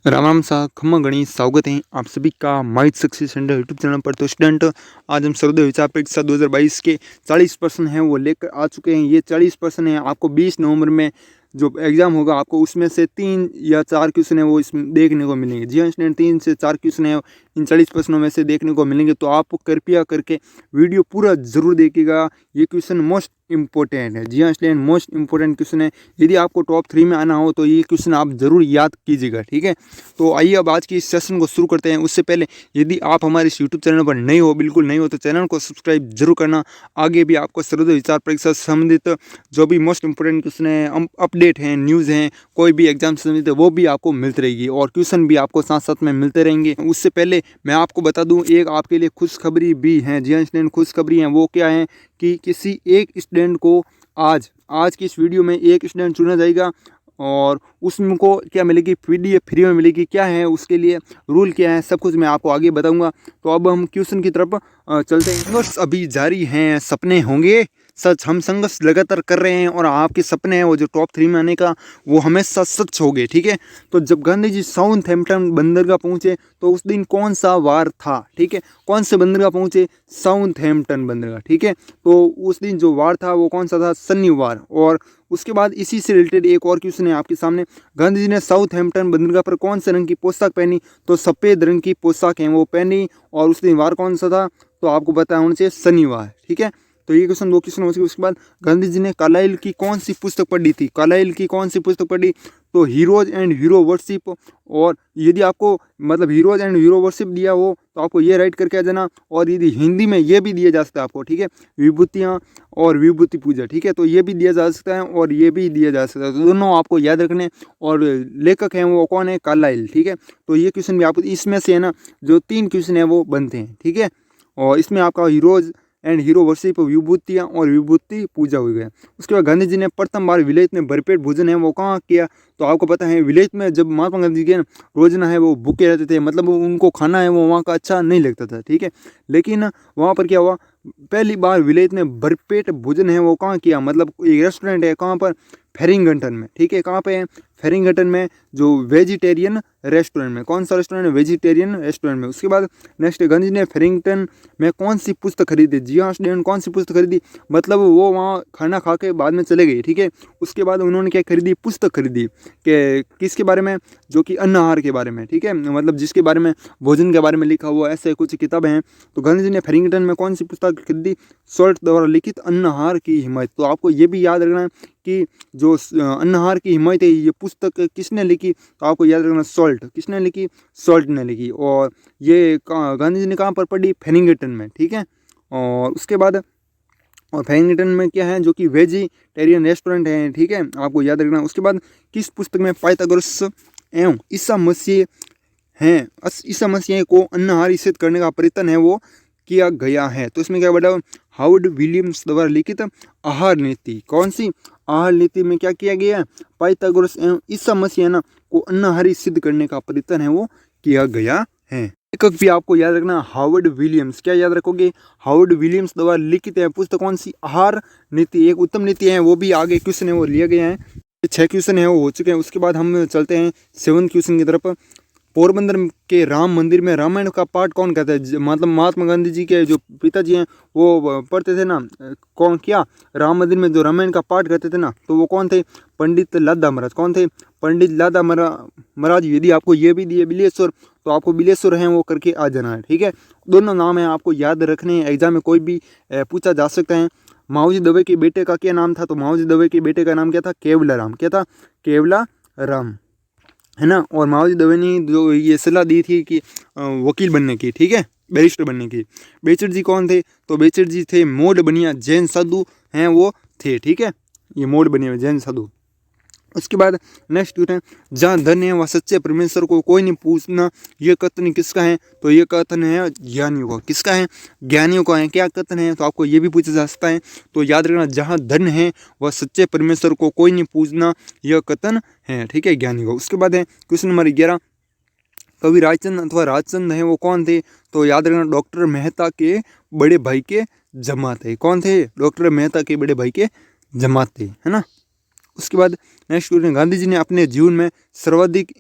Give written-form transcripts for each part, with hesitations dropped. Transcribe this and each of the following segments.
राम राम सा खम्मा गणी स्वागत है आप सभी का might success centre YouTube channel पर। तो स्टूडेंट, आज हम सर्वोदय विचार परीक्षा 2022 के 40 प्रश्न हैं वो लेकर आ चुके हैं। ये 40 प्रश्न हैं, आपको 20 नवंबर में जो एग्ज़ाम होगा आपको उसमें से 3 या 4 क्वेश्चन है वो इसमें देखने को मिलेंगे। जी हाँ स्टूडेंट, 3 से 4 क्वेश्चन है इन 40 प्रश्नों में से देखने को मिलेंगे। तो आप कृपया करके वीडियो पूरा ज़रूर देखिएगा, ये क्वेश्चन मोस्ट इंपॉर्टेंट है। जी हाँ स्टूडेंट, मोस्ट इंपॉर्टेंट क्वेश्चन है। यदि आपको टॉप 3 में आना हो तो ये क्वेश्चन आप ज़रूर याद कीजिएगा, ठीक है। तो आइए अब आज की इस सेशन को शुरू करते हैं। उससे पहले यदि आप हमारे इस यूट्यूब चैनल पर नए हो, बिल्कुल नहीं हो, तो चैनल को सब्सक्राइब जरूर करना। आगे भी आपको सर्वोदय विचार परीक्षा से संबंधित जो भी मोस्ट इंपोर्टेंट क्वेश्चन है, अपडेट हैं, न्यूज़ हैं, कोई भी एग्जाम से संबंधित है, वो भी आपको मिलती रहेगी और क्वेश्चन भी आपको साथ साथ में मिलते रहेंगे। उससे पहले मैं आपको बता दूं, एक आपके लिए खुशखबरी भी है। जी हाँ स्टूडेंट, खुशखबरी है वो क्या है कि किसी एक स्टूडेंट को आज की इस वीडियो में एक स्टूडेंट चुना जाएगा और उसको क्या मिलेगी, PDF फ्री में मिलेगी। क्या है उसके लिए रूल, क्या है, सब कुछ मैं आपको आगे बताऊंगा। तो अब हम क्वेश्चन की तरफ चलते हैं। संघर्ष अभी जारी हैं, सपने होंगे सच। हम संघर्ष लगातार कर रहे हैं और आपके सपने हैं वो जो टॉप 3 में आने का, वो हमेशा सच हो गए, ठीक है। तो जब गांधी जी साउथहैम्पटन बंदरगाह पहुंचे तो उस दिन कौन सा वार था, ठीक है। कौन से बंदरगाह पहुंचे? साउथहैम्पटन बंदरगाह, ठीक है। तो उस दिन जो वार था वो कौन सा था? शनिवार। और उसके बाद इसी से रिलेटेड एक और क्वेश्चन है आपके सामने। गांधी जी ने साउथहैम्पटन बंदरगाह पर कौन से रंग की पोशाक पहनी? तो सफ़ेद रंग की पोशाक है वो पहनी। और उस दिन वार कौन सा था? तो आपको पता होना चाहिए शनिवार, ठीक है। तो ये क्वेश्चन, 2 क्वेश्चन हो चुके। उसके बाद गांधी जी ने कार्लाइल की कौन सी पुस्तक पढ़ी थी? कार्लाइल की कौन सी पुस्तक पढ़ी? तो हीरोज एंड हीरो वर्शिप। और यदि आपको मतलब हीरोज एंड हीरो वर्शिप दिया हो तो आपको ये राइट करके आ जाना। और यदि हिंदी में ये भी दिया जा सकता है आपको, ठीक है, विभूतियाँ और विभूति पूजा, ठीक है। तो ये भी दिया जा सकता है और ये भी दिया जा सकता है, तो दोनों आपको याद रखने। और लेखक हैं वो कौन है? कार्लाइल, ठीक है। तो ये क्वेश्चन भी आपको इसमें से है ना, जो 3 क्वेश्चन है वो बनते हैं, ठीक है। और इसमें आपका हीरोज एंड हीरो वर्शिप, विभूतियाँ और विभूति पूजा हो गया। उसके बाद गांधी जी ने प्रथम बार विलेज में भरपेट भोजन है वो कहाँ किया? तो आपको पता है विलेज में जब महात्मा गांधी जी के रोजाना है वो भूखे रहते थे, मतलब उनको खाना है वो वहाँ का अच्छा नहीं लगता था, ठीक है। लेकिन वहाँ पर क्या हुआ, पहली बार विलेज में भरपेट भोजन है वो कहाँ किया? मतलब एक रेस्टोरेंट है, कहाँ पर? फेरिंगटन में, ठीक है। कहाँ पे है? फेरिंगटन में, जो वेजिटेरियन रेस्टोरेंट में। कौन सा रेस्टोरेंट है? वेजिटेरियन रेस्टोरेंट में। उसके बाद नेक्स्ट, गांधी जी ने फेरिंगटन में कौन सी पुस्तक खरीदी? जी हाँ स्टूडेंट, कौन सी पुस्तक खरीदी? मतलब वो वहाँ खाना खा के बाद में चले गए, ठीक है। उसके बाद उन्होंने क्या खरीदी? पुस्तक खरीदी कि किसके बारे में? जो कि अन्न आहार के बारे में, ठीक है, मतलब जिसके बारे में भोजन के बारे में लिखा हुआ ऐसे कुछ किताबें हैं। तो गांधी जी ने फेरिंगटन में कौन सी पुस्तक खरीदी? सॉल्ट द्वारा लिखित अन्न आहार की हिमायत। तो आपको ये भी याद रखना है कि जो अन्न आहार की हिमायत है ये पुस्तक किसने लिखी? तो आपको याद रखना, सॉल्ट। किसने लिखी? सॉल्ट ने लिखी। और ये गांधी जी ने कहाँ पर पढ़ी? फेरिंगटन में, ठीक है। और उसके बाद और फेरिंगटन में क्या है, जो कि वेजिटेरियन रेस्टोरेंट है, ठीक है, आपको याद रखना। उसके बाद किस पुस्तक में पाइथागोरस एवं ईसा मसीह हैं, ईसा मसीह को अन्नहारी सिद्ध करने का प्रयत्न है वो किया गया है? तो इसमें क्या बता, हावर्ड विलियम्स द्वारा लिखित आहार नीति। कौन सी? आहार नीति में क्या किया गया? पाइथागोरस एवं ईसा मसीह है ना को अन्नहारी सिद्ध करने का प्रयत्न है वो किया गया है। लेखक भी आपको याद रखना, हावर्ड विलियम्स। क्या याद रखोगे? हावर्ड विलियम्स द्वारा लिखित है पुस्तक कौन सी? आहार नीति। एक उत्तम नीति है, वो भी आगे क्वेश्चन है वो लिए गए हैं। 6 क्वेश्चन है वो हो चुके हैं। उसके बाद हम चलते हैं 7th क्वेश्चन की तरफ। पोरबंदर के राम मंदिर में रामायण का पाठ कौन कहता है? मतलब महात्मा गांधी जी के जो पिताजी हैं वो पढ़ते थे ना, कौन क्या राम मंदिर में जो रामायण का पाठ करते थे ना, तो वो कौन थे? पंडित लादा महाराज। कौन थे? पंडित लादा महाराज। यदि आपको ये भी दिए बिलेश्वर, तो आपको बिलेश्वर हैं वो करके आ जाना है, ठीक है। दोनों नाम है आपको याद रखने हैं, एग्जाम में कोई भी पूछा जा सकता है। माओजी दवे के बेटे का क्या नाम था? तो माओजी दवे के बेटे का नाम क्या था? केवला राम। क्या था? केवला राम, है ना। और माओजी दवे ने जो ये सलाह दी थी कि वकील बनने की, ठीक है, बैरिस्टर बनने की। बेचर जी कौन थे? तो बेचर जी थे मोड बनिया जैन साधु हैं वो थे, ठीक है, ये मोड बनिया जैन साधु। उसके बाद नेक्स्ट क्वेश्चन, जहाँ धन है वह सच्चे परमेश्वर को कोई नहीं पूछना, ये कथन किसका है? तो ये कथन है ज्ञानियों का। किसका है? ज्ञानियों का है। क्या कथन है? तो आपको ये भी पूछा जा सकता है। तो याद रखना, जहाँ धन है वह सच्चे परमेश्वर को कोई नहीं पूछना, यह कथन है, ठीक है, ज्ञानियों का। उसके बाद है क्वेश्चन नंबर 11, कवि रायचंद अथवा राजचंद है वो कौन थे? तो याद रखना, डॉक्टर मेहता के बड़े भाई के जमात थे। कौन थे? डॉक्टर मेहता के बड़े भाई के जमात थे, है ना। उसके बाद नेक्स्ट क्वेश्चन, गांधी जी ने अपने जीवन में सर्वाधिक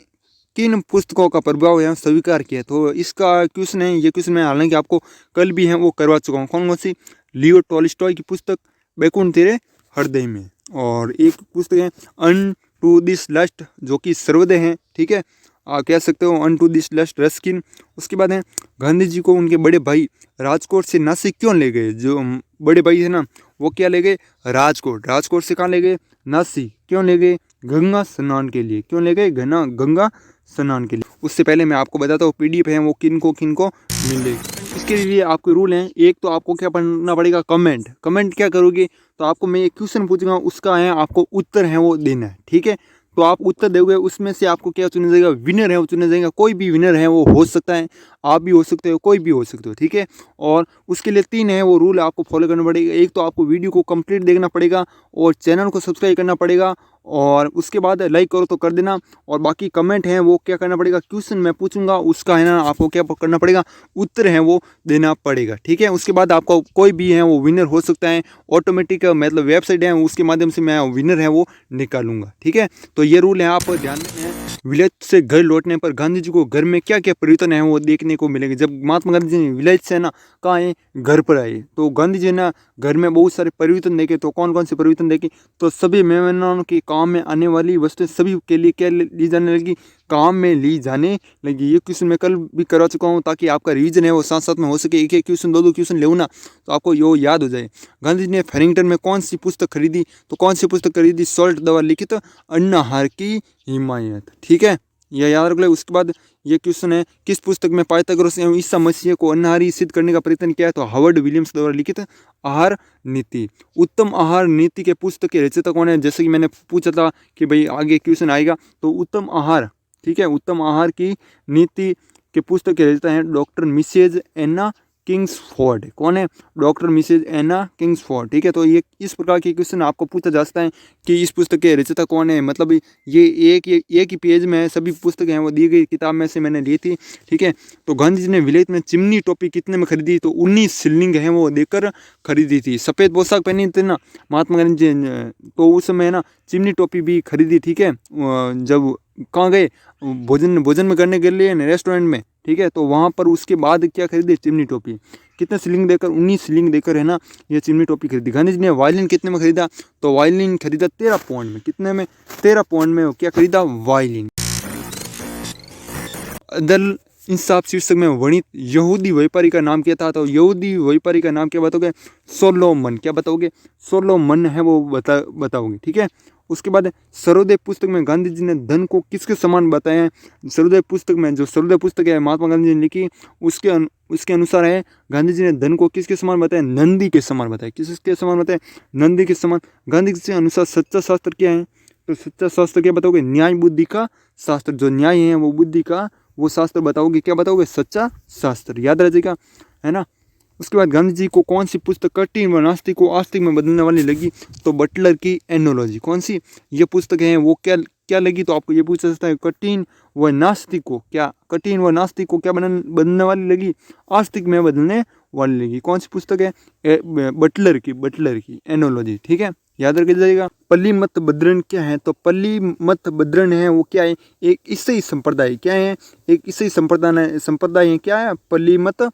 किन पुस्तकों का प्रभाव यहाँ स्वीकार किया। तो इसका क्वेश्चन है, ये क्वेश्चन मैं हालांकि आपको कल भी है वो करवा चुका हूँ। कौन कौन सी? लियो टॉल्स्टॉय की पुस्तक बैकुंठ तेरे हृदय में, और एक पुस्तक है अन टू दिस लस्ट जो कि सर्वोदय है, ठीक है, आप कह सकते हो अन टू दिस लस्ट रस्किन। उसके बाद है गांधी जी को उनके बड़े भाई राजकोट से नासिक क्यों ले गए। जो बड़े भाई है ना वो क्या ले गए? राजकोट। राजकोट से कहाँ ले गए? नासिक। क्यों ले गए? गंगा स्नान के लिए। क्यों ले गए? गंगा स्नान के लिए। उससे पहले मैं आपको बताता हूँ पीडीएफ है वो किन को मिलेगी। इसके लिए आपके रूल हैं, एक तो आपको क्या पढ़ना पड़ेगा? कमेंट क्या करोगे? तो आपको मैं एक क्वेश्चन पूछूंगा, उसका है आपको उत्तर है वो देना है, ठीक है। तो आप उत्तर दोगे, उसमें से आपको क्या चुना जाएगा? विनर है वो चुना जाएगा। कोई भी विनर है वो हो सकता है, आप भी हो सकते हो, कोई भी हो सकते हो, ठीक है। और उसके लिए 3 है वो रूल आपको फॉलो करना पड़ेगा। एक तो आपको वीडियो को कंप्लीट देखना पड़ेगा और चैनल को सब्सक्राइब करना पड़ेगा, और उसके बाद लाइक करो तो कर देना। और बाकी कमेंट है वो क्या करना पड़ेगा? क्वेश्चन मैं पूछूंगा उसका है ना आपको क्या करना पड़ेगा? उत्तर है वो देना पड़ेगा, ठीक है। उसके बाद आपको कोई भी है वो विनर हो सकता है। ऑटोमेटिक मतलब वेबसाइट है उसके माध्यम से मैं विनर है वो निकालूंगा, ठीक है। तो ये रूल है, आप ध्यान रखें। विलेज से घर लौटने पर गांधी जी को घर में क्या क्या परिवर्तन है वो देखने को मिलेंगे। जब महात्मा गांधी जी विलेज से ना कहाँ आए? घर पर आए, तो गांधी जी ना घर में बहुत सारे परिवर्तन देखे। तो कौन कौन से परिवर्तन देखे? तो सभी मेहमानों के काम में आने वाली वस्तुएं सभी के लिए क्या ली जाने लगी? काम में ली जाने लगी। ये क्वेश्चन मैं कल भी करा चुका हूँ, ताकि आपका रिवीजन है वो साथ साथ में हो सके। एक एक क्वेश्चन दो क्वेश्चन ले ना तो आपको यो याद हो जाए। गांधी जी ने फेरिंगटन में कौन सी पुस्तक खरीदी? तो कौन सी पुस्तक खरीदी? सॉल्ट द्वारा लिखित अन्न आहार की हिमायत, ठीक है, यह याद रख ले। उसके बाद ये क्वेश्चन है, किस पुस्तक में पाइथागोरस एवं ईसा मसीह को अन्नहारी सिद्ध करने का प्रयत्न किया है? तो हार्वर्ड विलियम्स द्वारा लिखित आहार नीति। उत्तम आहार नीति के पुस्तक के रचयिता कौन है? जैसे कि मैंने पूछा था कि भाई आगे क्वेश्चन आएगा, तो उत्तम आहार, ठीक है, उत्तम आहार की नीति के पुस्तक के रचयिता हैं डॉक्टर मिसेज एना किंग्सफोर्ड। कौन है? डॉक्टर मिसेज एना किंग्सफोर्ड, ठीक है। तो ये इस प्रकार के क्वेश्चन आपको पूछा जा सकता है कि इस पुस्तक के रचयिता कौन है। मतलब ये एक ही पेज में है, सभी पुस्तकें हैं वो दी गई किताब में से मैंने ली थी, ठीक है। तो गांधी जी ने विलेज में चिमनी टोपी कितने में खरीदी? तो 19 शिलिंग है वो देकर खरीदी थी। सफ़ेद पोशाक पहनी थी ना महात्मा गांधी जी, तो उस समय ना चिमनी टोपी भी खरीदी, ठीक है। जब कहाँ गए? भोजन में करने के लिए रेस्टोरेंट में, ठीक है। तो वहाँ पर उसके बाद क्या खरीदे? चिमनी टोपी। कितने शिलिंग देकर? 19 शिलिंग देकर है ना ये चिमनी टोपी खरीदी। गांधी जी ने वायलिन कितने में खरीदा? तो वायलिन खरीदा 13 पाउंड में। कितने में? 13 पाउंड में क्या खरीदा? वायलिन। अदल इंसाफ शीर्षक में वर्णित यहूदी व्यापारी का नाम क्या था? तो यहूदी व्यापारी का नाम क्या बताओगे? सोलोमन। क्या बताओगे? सोलोमन है वो बताओगे, ठीक है। उसके बाद सर्वोदय पुस्तक में गांधी जी ने धन को किसके समान बताया है? सर्वोदय पुस्तक में, जो सर्वोदय पुस्तक है महात्मा गांधी जी ने लिखी, उसके अनुसार है गांधी जी ने धन को किसके समान बताया? नंदी के समान बताया। किसके समान बताया? नंदी के समान। गांधी जी के अनुसार सच्चा शास्त्र क्या है? तो सच्चा शास्त्र क्या बताओगे? न्याय बुद्धि का शास्त्र। जो न्याय है वो बुद्धि का वो शास्त्र बताओगे। क्या बताओगे? सच्चा शास्त्र। याद रखिएगा, है ना। उसके बाद गांधी जी को कौन सी पुस्तक कठिन व नास्तिक को आस्तिक में बदलने वाली लगी? तो बटलर की एनोलॉजी। कौन सी ये पुस्तक है वो क्या लगी? तो आपको ये पूछा सकता है कठिन व नास्तिक को क्या बदलने वाली लगी? आस्तिक में बदलने वाली लगी। कौन सी पुस्तक है? बटलर की एनोलॉजी, ठीक है, याद रख जाइएगा। पल्ली मत बद्रन क्या है? तो पल्ली मत बद्रन है वो क्या है? एक ईसाई संप्रदाय। क्या है? एक ईसाई संप्रदाय है। क्या है? पल्ली मत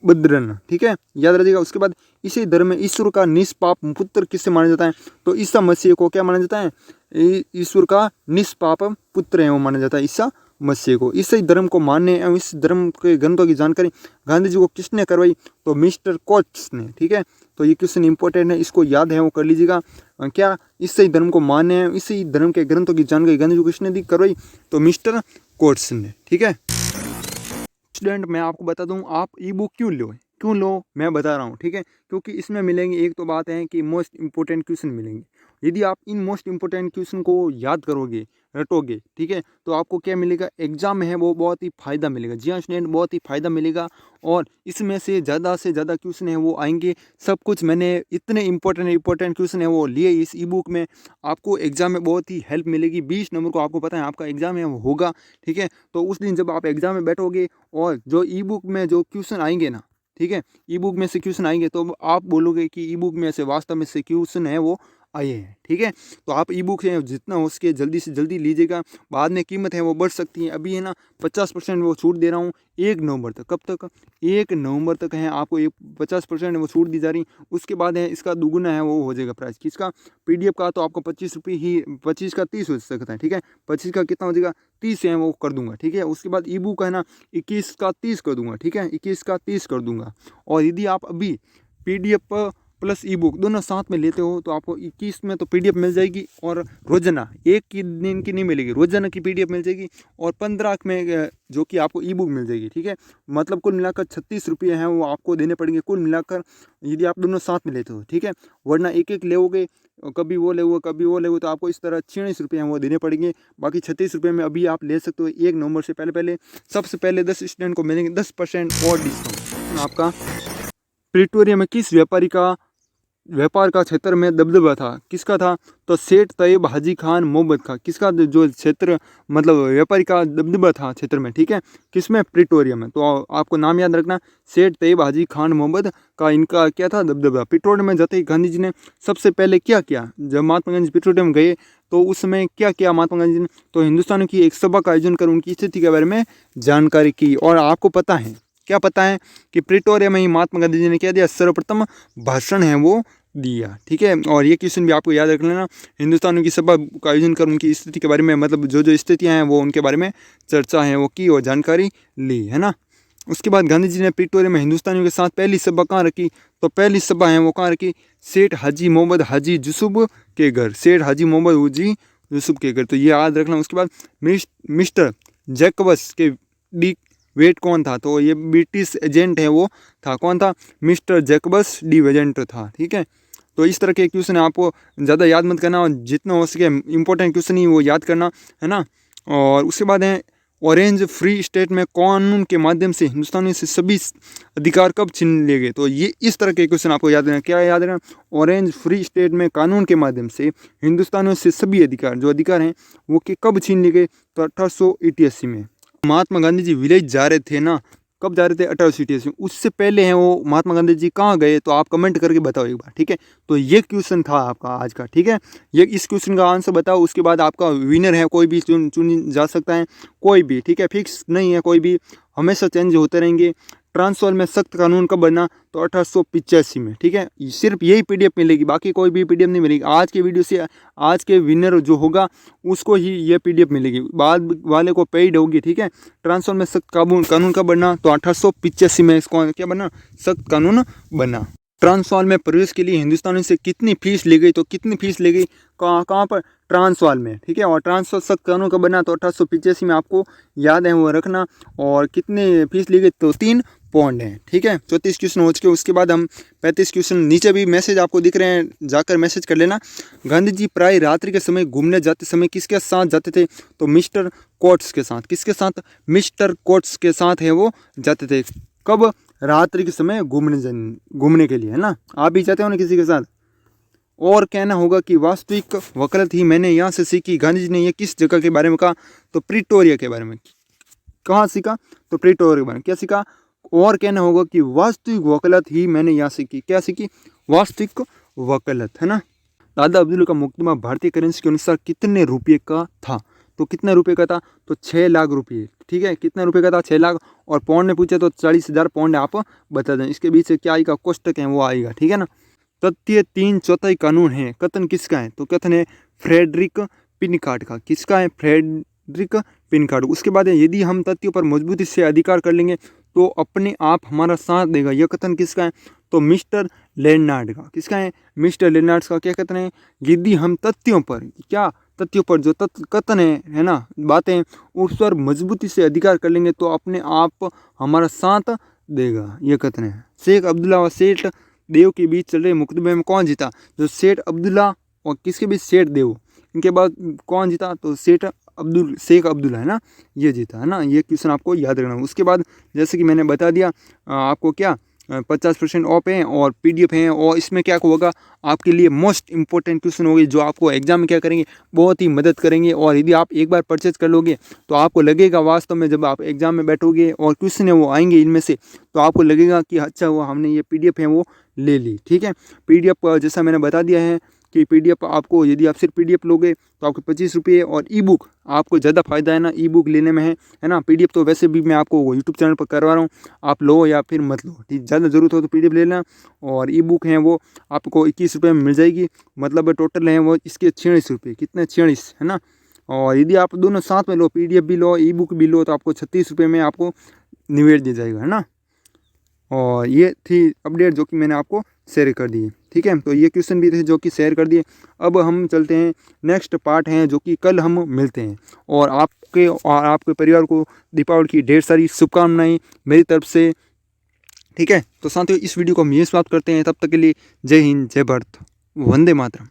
बद्रन, ठीक है, याद रखिएगा। उसके बाद इसी धर्म में ईश्वर का निष्पाप पुत्र किससे माना जाता है? तो ईसा मसीह को क्या माना जाता है? ईश्वर का निष्पाप पुत्र है वो माना जाता है ईसा मसीह को। ईसाई धर्म को मानने एवं इस धर्म के ग्रंथों की जानकारी गांधी जी को किसने करवाई? तो मिस्टर कोट्स ने, ठीक है। तो ये क्वेश्चन इंपॉर्टेंट है, इसको याद है वो कर लीजिएगा। क्या ईसाई धर्म को मानने एवं इसी धर्म के ग्रंथों की जानकारी गांधी जी को किसने दी करवाई? तो मिस्टर कोट्स ने, ठीक है। स्टूडेंट मैं आपको बता दूं, आप ई बुक क्यों लो मैं बता रहा हूं, ठीक है। क्योंकि इसमें मिलेंगे, एक तो बात है कि मोस्ट इंपॉर्टेंट क्वेश्चन मिलेंगे। यदि आप इन मोस्ट इंपॉर्टेंट क्वेश्चन को याद करोगे, रटोगे, ठीक है, तो आपको क्या मिलेगा? एग्जाम में है वो बहुत ही फायदा मिलेगा। जी हाँ स्टूडेंट, बहुत ही फायदा मिलेगा। और इसमें से ज़्यादा क्वेश्चन है वो आएंगे। सब कुछ मैंने इतने इंपॉर्टेंट क्वेश्चन है वो लिए इस ई बुक में। आपको एग्जाम में बहुत ही हेल्प मिलेगी। 20 नंबर को आपको पता है आपका एग्जाम है वो होगा, ठीक है। तो उस दिन जब आप एग्जाम में बैठोगे और जो ई बुक में जो क्वेश्चन आएंगे ना, ठीक है, ई बुक में से क्वेश्चन आएंगे तो आप बोलोगे कि ई बुक में से वास्तव में से क्वेश्चन है वो आए हैं। ठीक है, तो आप ई बुक है जितना हो सके जल्दी से जल्दी लीजिएगा, बाद में कीमत है वो बढ़ सकती है। अभी है ना 50% वो छूट दे रहा हूँ 1 नवंबर तक। कब तक? 1 नवंबर तक है, आपको ये 50% वो छूट दी जा रही। उसके बाद है इसका दुगुना है वो हो जाएगा प्राइस किसका, PDF का। तो आपको 25 रुपये ही, 25 का 30 हो सकता है। ठीक है, 25 का कितना हो जाएगा, 30 है वो कर दूंगा। ठीक है, उसके बाद ई बुक है ना 21 का 30 कर दूंगा। ठीक है, 21 का 30 कर दूंगा। और यदि आप अभी PDF प्लस ई बुक दोनों साथ में लेते हो तो आपको 21 में तो PDF मिल जाएगी, और रोजाना एक की दिन की नहीं मिलेगी, रोजाना की PDF मिल जाएगी, और 15 में जो कि आपको ई बुक मिल जाएगी। ठीक है, मतलब कुल मिलाकर 36 रुपये हैं वो आपको देने पड़ेंगे कुल मिलाकर, यदि आप दोनों साथ में लेते हो। ठीक है, वरना एक एक लेोगे, कभी वो लेओगे कभी वो लेओगे, तो आपको इस तरह 46 रुपये हैं वो देने पड़ेंगे। बाकी 36 रुपये में अभी आप ले सकते हो 1 नवंबर से पहले। सबसे पहले 10 स्टूडेंट को मिलेंगे 10% और डिस्काउंट। आपका प्रिटोरिया में किस व्यापार का क्षेत्र में दबदबा था, किसका था? तो सेठ तैयब हाजी खान मोहम्मद का। किसका जो क्षेत्र मतलब व्यापारी का दबदबा था क्षेत्र में। ठीक है, किसमें? प्रिटोरिया में। तो आपको नाम याद रखना, सेठ तैयब हाजी खान मोहम्मद का इनका क्या था, दबदबा। प्रिटोरिया में जाते ही गांधी जी ने सबसे पहले क्या किया? जब महात्मा गांधी प्रिटोरिया में गए तो उस समय क्या किया महात्मा गांधी ने? तो हिंदुस्तानियों की एक सभा का आयोजन कर उनकी स्थिति के बारे में जानकारी की। और आपको पता है, क्या पता है कि प्रिटोरिया में ही महात्मा गांधी जी ने क्या दिया, सर्वप्रथम भाषण है वो दिया। ठीक है, और ये क्वेश्चन भी आपको याद रख लेना, हिंदुस्तानियों की सभा का आयोजन कर उनकी स्थिति के बारे में, मतलब जो स्थितियां हैं वो उनके बारे में चर्चा है वो की और जानकारी ली, है ना। उसके बाद गांधी जी ने प्रिटोरिया में हिंदुस्तानियों के साथ पहली सभा कहाँ रखी? तो पहली सभा है वो कहाँ रखी? सेठ हाजी मोहम्मद हाजी यूसुफ के घर, सेठ हाजी मोहम्मद हाजी यूसुफ के घर। तो ये याद रखना। उसके बाद मिस्टर जैकबस के डी वेट कौन था? तो ये ब्रिटिश एजेंट है वो था। कौन था? मिस्टर जैकबस डी वेजेंट था। ठीक है, तो इस तरह के क्वेश्चन आपको ज़्यादा याद मत करना, और जितना हो सके इंपॉर्टेंट क्वेश्चन ही वो याद करना, है ना। और उसके बाद है ऑरेंज फ्री स्टेट में कानून के माध्यम से हिंदुस्तानियों से सभी अधिकार कब छीन लिए गए? तो ये इस तरह के क्वेश्चन आपको याद रखना। क्या याद रखना? ऑरेंज फ्री स्टेट में कानून के माध्यम से हिंदुस्तानियों से सभी अधिकार, जो अधिकार हैं वो कब छीन लिए गए? तो 1888 में। महात्मा गांधी जी विलेज जा रहे थे ना, कब जा रहे थे? 1888 में। उससे पहले हैं वो महात्मा गांधी जी कहाँ गए? तो आप कमेंट करके बताओ एक बार। ठीक है, तो ये क्वेश्चन था आपका आज का। ठीक है, ये इस क्वेश्चन का आंसर बताओ, उसके बाद आपका विनर है कोई भी चुन जा सकता है, कोई भी। ठीक है, फिक्स नहीं है कोई भी, हमेशा चेंज होते रहेंगे। ट्रांसवाल में सख्त कानून कब बना? तो 1885 में। ठीक है, सिर्फ यही PDF मिलेगी, बाकी कोई भी PDF नहीं मिलेगी। आज के वीडियो से आज के विनर जो होगा उसको ही ये PDF मिलेगी, बाद वाले को पेड होगी। ठीक है, ट्रांसवाल में सख्त कानून कब बना? तो 1885 में इसको क्या बना? सख्त कानून बना। ट्रांसवाल में प्रवेश के लिए हिंदुस्तानियों से कितनी फीस ली गई? तो कितनी फीस ली गई? कहाँ पर? ट्रांसवाल में। ठीक है, और ट्रांसवाल सख्त कानून का बना तो 1885 में, आपको याद है वो रखना। और कितने फीस ली गई? तो 3 पौंड है। ठीक है, 34 क्वेश्चन हो चुके। उसके बाद हम 35 क्वेश्चन, नीचे भी मैसेज आपको दिख रहे हैं, जाकर मैसेज कर लेना। गांधी जी प्राय रात्रि के समय घूमने जाते समय किसके साथ जाते थे? तो मिस्टर कोट्स के साथ। किसके साथ? मिस्टर कोट्स के साथ है वो जाते थे। कब? रात्रि के समय घूमने के लिए, है ना। आप भी जाते हो ना किसी के साथ। और कहना होगा कि वास्तविक वकालत ही मैंने यहाँ से सीखी। गांधी जी ने ये किस जगह के बारे में कहा? तो प्रिटोरिया के बारे में। कहाँ सीखा? तो प्रिटोरिया के बारे में। क्या सीखा? और कहना होगा कि वास्तविक वकालत ही मैंने यहाँ सीखी। क्या सीखी? वास्तविक वकालत, है ना। दादा अब्दुल का मुकदमा भारतीय करेंसी के अनुसार कितने रुपये का था? तो कितने रुपये का था? तो 6 लाख रुपये। ठीक है, कितने रुपये का था? 6 लाख। और पौंड में पूछे तो 40,000 पौंड आप बता दें। इसके बीच से क्या आएगा? कोष्टक है वो आएगा। ठीक है ना। तथ्य 3/4 कानून है, कथन किसका है? तो कथन है फ्रेडरिक पिनकार्ड का। किसका है? फ्रेडरिक पिनकार्ड। उसके बाद है यदि हम तथ्यों पर मजबूती से अधिकार कर लेंगे तो अपने आप हमारा साथ देगा। यह कथन किसका है? तो मिस्टर लेनार्ड का। किसका है? मिस्टर लेनार्ड का। क्या कथन है? यदि हम तथ्यों पर, क्या तथ्यों पर जो कथन है ना, बातें, उस पर मजबूती से अधिकार कर लेंगे तो अपने आप हमारा साथ देगा। यह कथन है। शेख अब्दुल्ला व सेठ देव के बीच चल रहे मुकदमे में कौन जीता? जो शेख अब्दुल्ला और किसके बीच? सेठ देव। इनके बाद कौन जीता? तो शेख अब्दुल्ला, है ना, ये जीता, है ना। ये क्वेश्चन आपको याद रखना। उसके बाद जैसे कि मैंने बता दिया आपको, क्या 50% ऑफ है और PDF है। और इसमें क्या होगा आपके लिए मोस्ट इंपॉर्टेंट क्वेश्चन होंगे जो आपको एग्जाम में क्या करेंगे, बहुत ही मदद करेंगे। और यदि आप एक बार परचेज कर लोगे तो आपको लगेगा वास्तव में, जब आप एग्जाम में बैठोगे और क्वेश्चन है वो आएंगे इनमें से, तो आपको लगेगा कि अच्छा हुआ हमने ये PDF है वो ले ली। ठीक है, PDF जैसा मैंने बता दिया है कि PDF आपको, यदि आप सिर्फ PDF लोगे तो आपको 25 रुपये, और ई बुक आपको ज़्यादा फ़ायदा है ना ई बुक लेने में है ना। PDF तो वैसे भी मैं आपको यूट्यूब चैनल पर करवा रहा हूँ, आप लो या फिर मत लो, ठीक, ज़्यादा ज़रूरत हो तो PDF ले लेना। और ई बुक हैं वो आपको 21 रुपये में मिल जाएगी, मतलब टोटल हैं वो इसके 46 रुपये, कितने 46 है ना। और यदि आप दोनों साथ में लो, PDF भी लो ई बुक भी लो, तो आपको 36 रुपये में आपको निवेश दिया जाएगा, है ना। और ये थी अपडेट जो कि मैंने आपको शेयर कर दी, ठीक है। तो ये क्वेश्चन भी थे जो कि शेयर कर दिए। अब हम चलते हैं नेक्स्ट पार्ट हैं जो कि कल हम मिलते हैं। और आपके परिवार को दीपावली की ढेर सारी शुभकामनाएं मेरी तरफ से, ठीक है। तो साथियों इस वीडियो को हम यहीं समाप्त करते हैं, तब तक के लिए जय हिंद, जय भारत, वंदे मातरम।